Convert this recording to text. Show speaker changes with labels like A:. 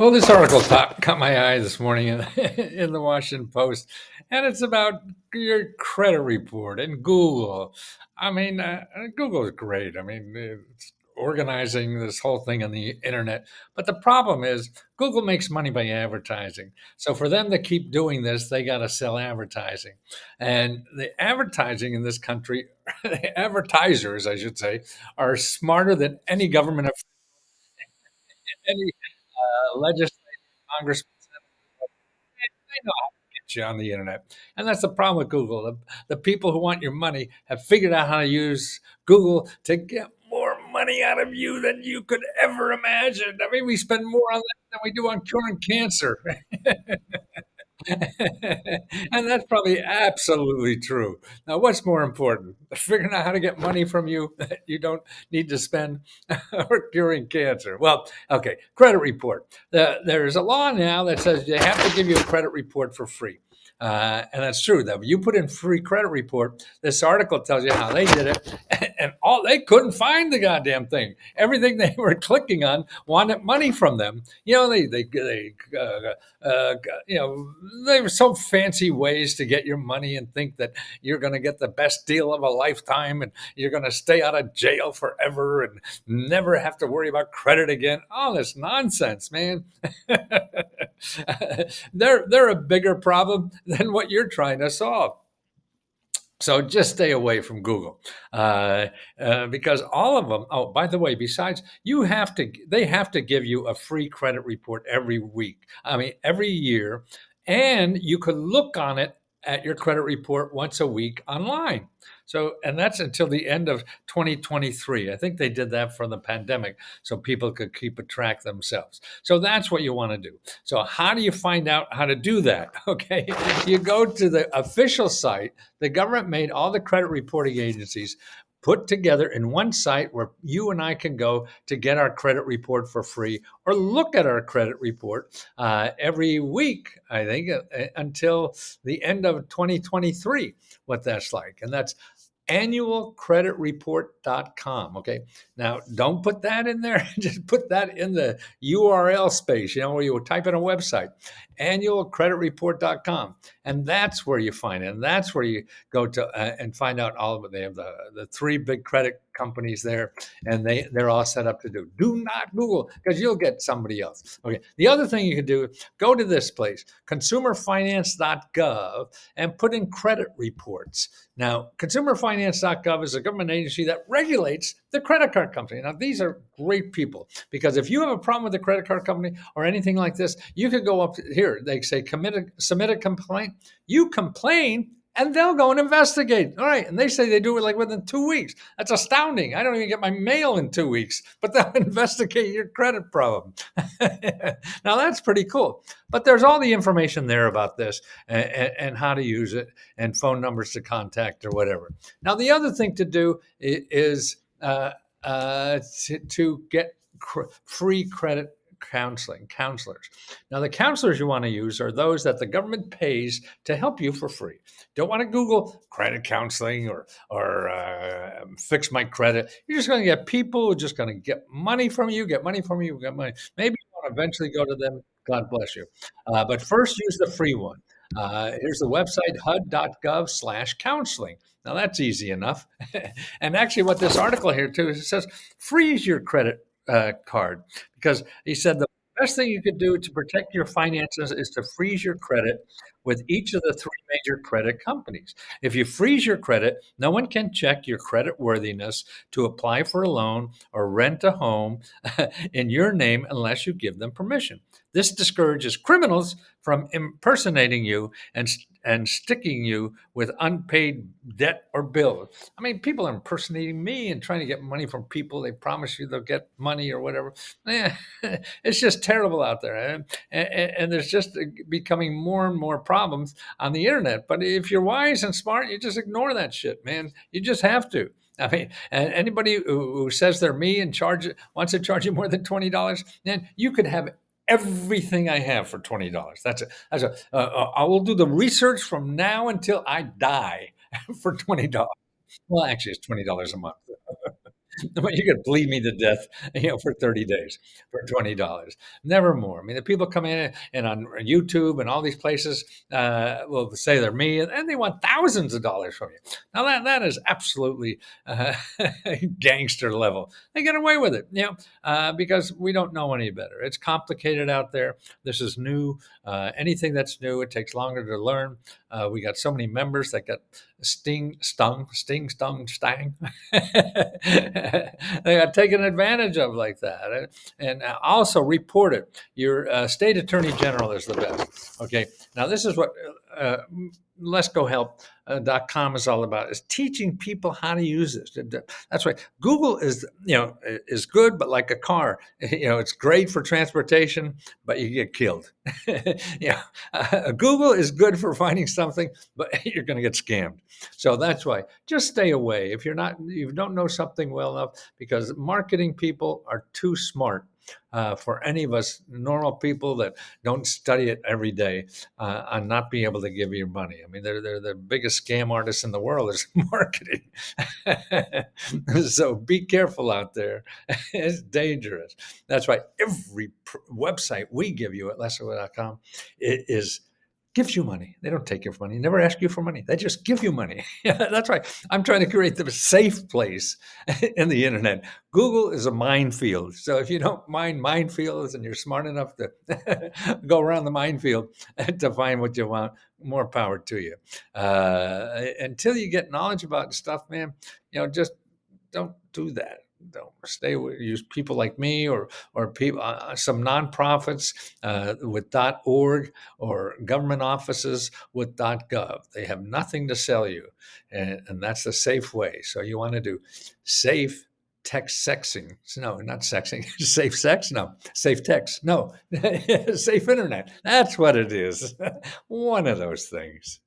A: Well, this article caught my eye this morning in, in the Washington Post, and it's about your credit report and Google. Google is great. It's organizing this whole thing on the internet. But the problem is, Google makes money by advertising. So for them to keep doing this, they got to sell advertising. And the advertising in this country, advertisers, I should say, are smarter than any government, any legislative congressman. They know how to get you on the internet. And that's the problem with Google. The people who want your money have figured out how to use Google to get more money out of you than you could ever imagine. I mean, we spend more on that than we do on curing cancer. And that's probably absolutely true. Now, what's more important? Figuring out how to get money from you that you don't need to spend or curing cancer. Well, okay, credit report. There's a law now that says you have to give you a credit report for free. And that's true. Though you put in free credit report, this article tells you how they did it, and all they couldn't find the goddamn thing. Everything they were clicking on wanted money from them. Uh, you know, they were so fancy ways to get your money and think that you're going to get the best deal of a lifetime and you're going to stay out of jail forever and never have to worry about credit again. All this nonsense, man. They're a bigger problem than what you're trying to solve. So just stay away from Google, because all of them. Oh, by the way, besides, they have to give you a free credit report every week. I mean, every year, and you could look on it at your credit report once a week online. So, and that's until the end of 2023. I think they did that for the pandemic, so people could keep a track themselves. So that's what you want to do. So, how do you find out how to do that? Okay, you go to the official site. The government made all the credit reporting agencies put together in one site where you and I can go to get our credit report for free or look at our credit report every week, I think, until the end of 2023, what that's like. And that's annualcreditreport.com. Okay. Now, don't put that in there. Just put that in the URL space, where you would type in a website, annualcreditreport.com. And that's where you find it. And that's where you go to and find out all of it. They have the three big credit companies there, and they're all set up to do not Google, because you'll get somebody else. Okay. The other thing you can do, go to this place, consumerfinance.gov, and put in credit reports. Now, consumerfinance.gov is a government agency that regulates the credit card company. Now, these are great people, because if you have a problem with the credit card company or anything like this, you could go up here. They say submit a complaint. You complain, and they'll go and investigate. All right. And they say they do it like within 2 weeks. That's astounding. I don't even get my mail in 2 weeks, but they'll investigate your credit problem. Now, that's pretty cool. But there's all the information there about this, and how to use it, and phone numbers to contact or whatever. Now, the other thing to do is to get free credit counselors. Now, the counselors you want to use are those that the government pays to help you for free. Don't want to Google credit counseling or fix my credit. You're just going to get people who are just going to get money from you, get money from you, get money. Maybe you want to eventually go to them. God bless you. But first, use the free one. Here's the website, hud.gov/counseling. Now, that's easy enough. And actually, what this article here, too, is it says freeze your credit card, because he said the best thing you could do to protect your finances is to freeze your credit with each of the three major credit companies. If you freeze your credit, no one can check your credit worthiness to apply for a loan or rent a home in your name unless you give them permission. This discourages criminals from impersonating you and sticking you with unpaid debt or bills. I mean, people are impersonating me and trying to get money from people. They promise you they'll get money or whatever. It's just terrible out there. And there's just becoming more and more problems on the internet. But if you're wise and smart, you just ignore that shit, man. You just have to. I mean, and anybody who says they're me and wants to charge you more than $20, then you could have everything I have for $20. I will do the research from now until I die for $20. Well, actually, it's $20 a month. Well, you could bleed me to death, for 30 days for $20. Never more. I mean, the people come in and on YouTube and all these places will say they're me, and they want thousands of dollars from you. Now that is absolutely gangster level. They get away with it, because we don't know any better. It's complicated out there. This is new. Anything that's new, it takes longer to learn. We got so many members that got stung, stang. They got taken advantage of like that. And also report it. Your state attorney general is the best. Okay. Now, this is what uh, Let's Go Help.com is all about, is teaching people how to use this. That's right. Google is good, but like a car, it's great for transportation, but you get killed. Google is good for finding something, but you're going to get scammed. So that's why just stay away if you don't know something well enough, because marketing people are too smart for any of us normal people that don't study it every day and not be able to give you money. I mean, they're the biggest scam artists in the world is marketing. So be careful out there. It's dangerous. That's why every website we give you at letsgo.com is gives you money. They don't take your money, never ask you for money. They just give you money. That's right. I'm trying to create the safe place in the internet. Google is a minefield. So if you don't mind minefields and you're smart enough to go around the minefield to find what you want, more power to you. Until you get knowledge about stuff, man, just don't do that. Don't stay with use people like me or people some nonprofits with .org or government offices with .gov. They have nothing to sell you, and that's the safe way. So you want to do safe text sexing. No, not sexing. Safe sex? No. Safe text? No. Safe internet. That's what it is. One of those things.